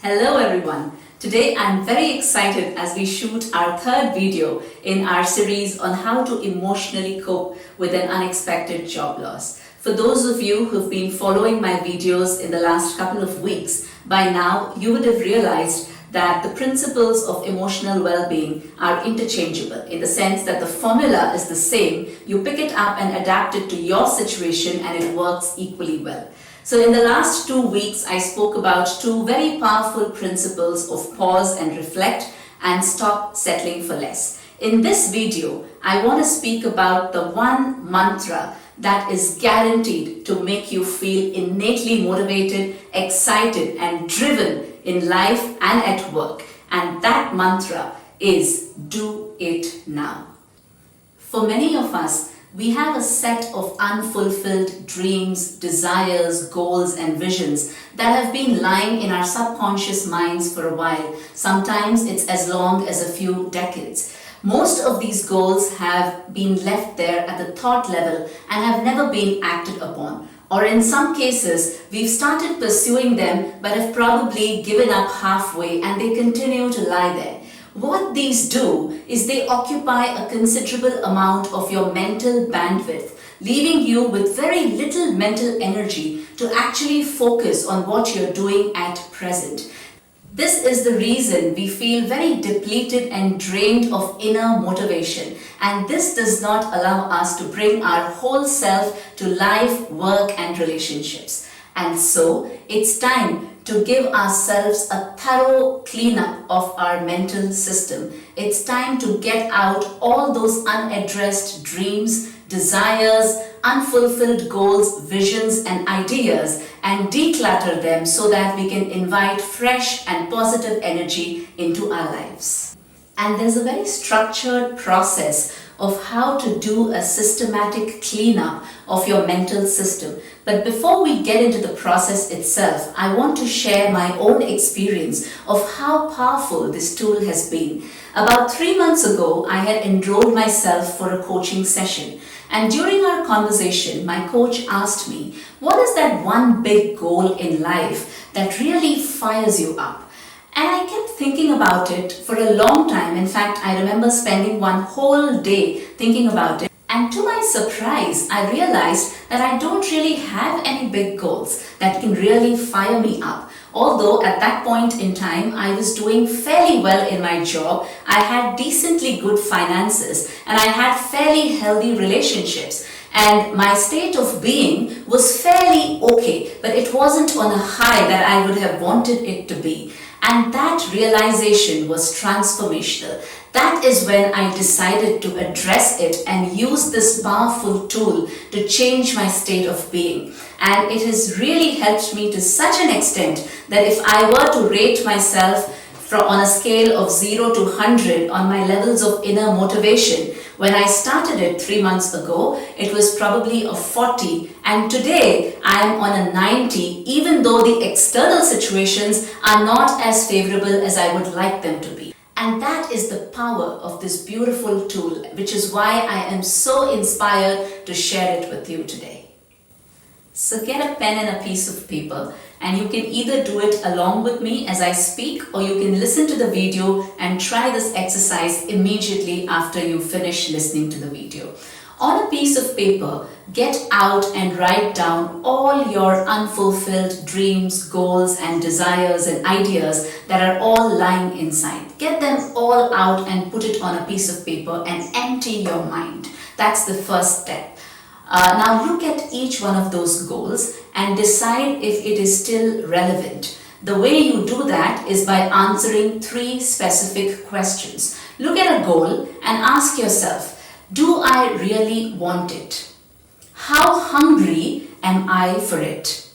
Hello everyone. Today I'm very excited as we shoot our third video in our series on how to emotionally cope with an unexpected job loss. For those of you who've been following my videos in the last couple of weeks, by now you would have realized that the principles of emotional well-being are interchangeable in the sense that the formula is the same. You pick it up and adapt it to your situation and it works equally well. So in the last 2 weeks, I spoke about two very powerful principles of pause and reflect and stop settling for less. In this video, I want to speak about the one mantra that is guaranteed to make you feel innately motivated, excited, and driven in life and at work. And that mantra is do it now. For many of us, we have a set of unfulfilled dreams, desires, goals, and visions that have been lying in our subconscious minds for a while. Sometimes it's as long as a few decades. Most of these goals have been left there at the thought level and have never been acted upon. Or in some cases, we've started pursuing them but have probably given up halfway and they continue to lie there. What these do is they occupy a considerable amount of your mental bandwidth, leaving you with very little mental energy to actually focus on what you're doing at present. This is the reason we feel very depleted and drained of inner motivation, and this does not allow us to bring our whole self to life, work, and relationships. And so it's time to give ourselves a thorough cleanup of our mental system. It's time to get out all those unaddressed dreams, desires, unfulfilled goals, visions, and ideas and declutter them so that we can invite fresh and positive energy into our lives. And there's a very structured process of how to do a systematic cleanup of your mental system. But before we get into the process itself, I want to share my own experience of how powerful this tool has been. About 3 months ago, I had enrolled myself for a coaching session. And during our conversation, my coach asked me, what is that one big goal in life that really fires you up? And I kept thinking about it for a long time. In fact, I remember spending one whole day thinking about it. And to my surprise, I realized that I don't really have any big goals that can really fire me up. Although at that point in time, I was doing fairly well in my job, I had decently good finances, and I had fairly healthy relationships. And my state of being was fairly okay, but it wasn't on a high that I would have wanted it to be. And that realization was transformational. That is when I decided to address it and use this powerful tool to change my state of being. And it has really helped me to such an extent that if I were to rate myself on a scale of 0 to 100 on my levels of inner motivation, when I started it 3 months ago, it was probably a 40, and today I am on a 90, even though the external situations are not as favorable as I would like them to be. And that is the power of this beautiful tool, which is why I am so inspired to share it with you today. So get a pen and a piece of paper, and you can either do it along with me as I speak, or you can listen to the video and try this exercise immediately after you finish listening to the video. On a piece of paper, get out and write down all your unfulfilled dreams, goals, and desires and ideas that are all lying inside. Get them all out and put it on a piece of paper and empty your mind. That's the first step. Now look at each one of those goals and decide if it is still relevant. The way you do that is by answering 3 specific questions. Look at a goal and ask yourself, do I really want it? How hungry am I for it?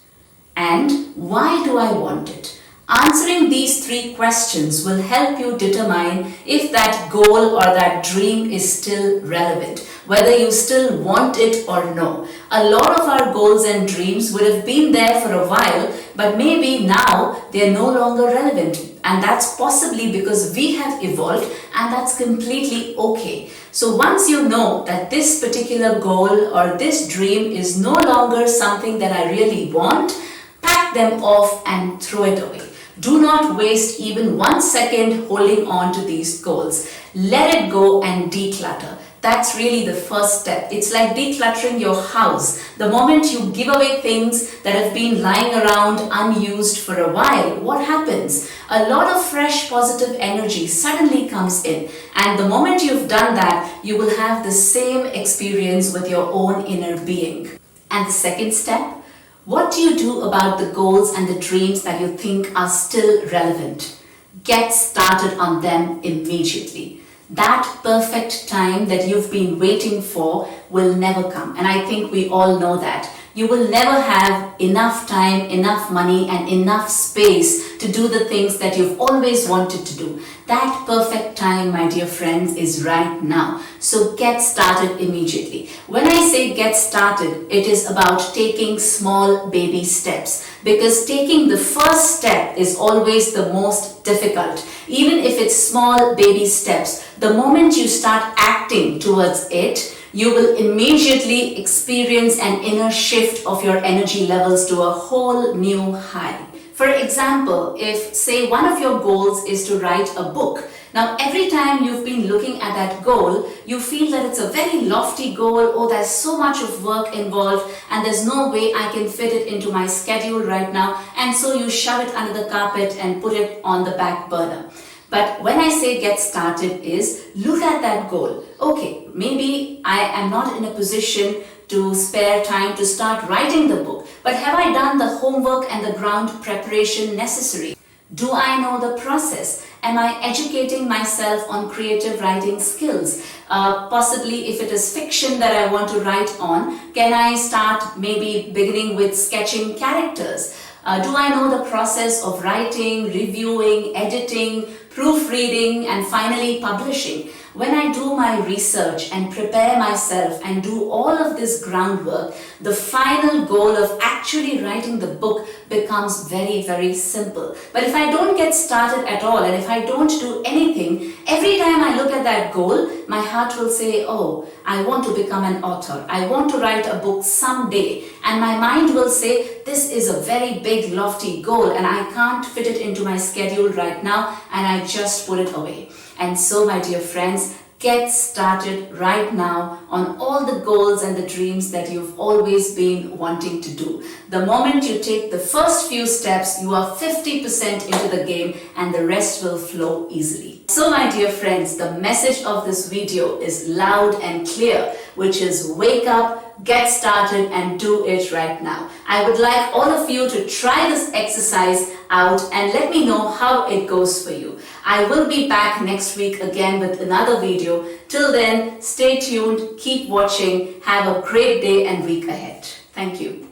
And why do I want it? Answering these 3 questions will help you determine if that goal or that dream is still relevant, whether you still want it or no. A lot of our goals and dreams would have been there for a while, but maybe now they're no longer relevant. And that's possibly because we have evolved, and that's completely okay. So once you know that this particular goal or this dream is no longer something that I really want, pack them off and throw it away. Do not waste even 1 second holding on to these goals. Let it go and declutter. That's really the first step. It's like decluttering your house. The moment you give away things that have been lying around unused for a while, what happens? A lot of fresh positive energy suddenly comes in. And the moment you've done that, you will have the same experience with your own inner being. And the second step, what do you do about the goals and the dreams that you think are still relevant? Get started on them immediately. That perfect time that you've been waiting for will never come. And I think we all know that. You will never have enough time, enough money, and enough space to do the things that you've always wanted to do. That perfect time, my dear friends, is right now. So get started immediately. When I say get started, it is about taking small baby steps, because taking the first step is always the most difficult. Even if it's small baby steps, the moment you start acting towards it, you will immediately experience an inner shift of your energy levels to a whole new high. For example, if say one of your goals is to write a book, now every time you've been looking at that goal, you feel that it's a very lofty goal, oh there's so much of work involved and there's no way I can fit it into my schedule right now, and so you shove it under the carpet and put it on the back burner. But when I say get started is look at that goal. Okay, maybe I am not in a position to spare time to start writing the book, but have I done the homework and the ground preparation necessary? Do I know the process? Am I educating myself on creative writing skills? Possibly if it is fiction that I want to write on, can I start maybe beginning with sketching characters? Do I know the process of writing, reviewing, editing, proofreading, and finally publishing? When I do my research and prepare myself and do all of this groundwork, the final goal of actually writing the book becomes very, very simple. But if I don't get started at all, and if I don't do anything, every time I look at that goal, my heart will say, oh, I want to become an author. I want to write a book someday. And my mind will say, this is a very big, lofty goal and I can't fit it into my schedule right now, and I just put it away. And so, my dear friends, get started right now on all the goals and the dreams that you've always been wanting to do. The moment you take the first few steps, you are 50% into the game and the rest will flow easily. So, my dear friends, the message of this video is loud and clear, which is wake up, get started and do it right now. I would like all of you to try this exercise out and let me know how it goes for you. I will be back next week again with another video. Till then, stay tuned, keep watching, have a great day and week ahead. Thank you.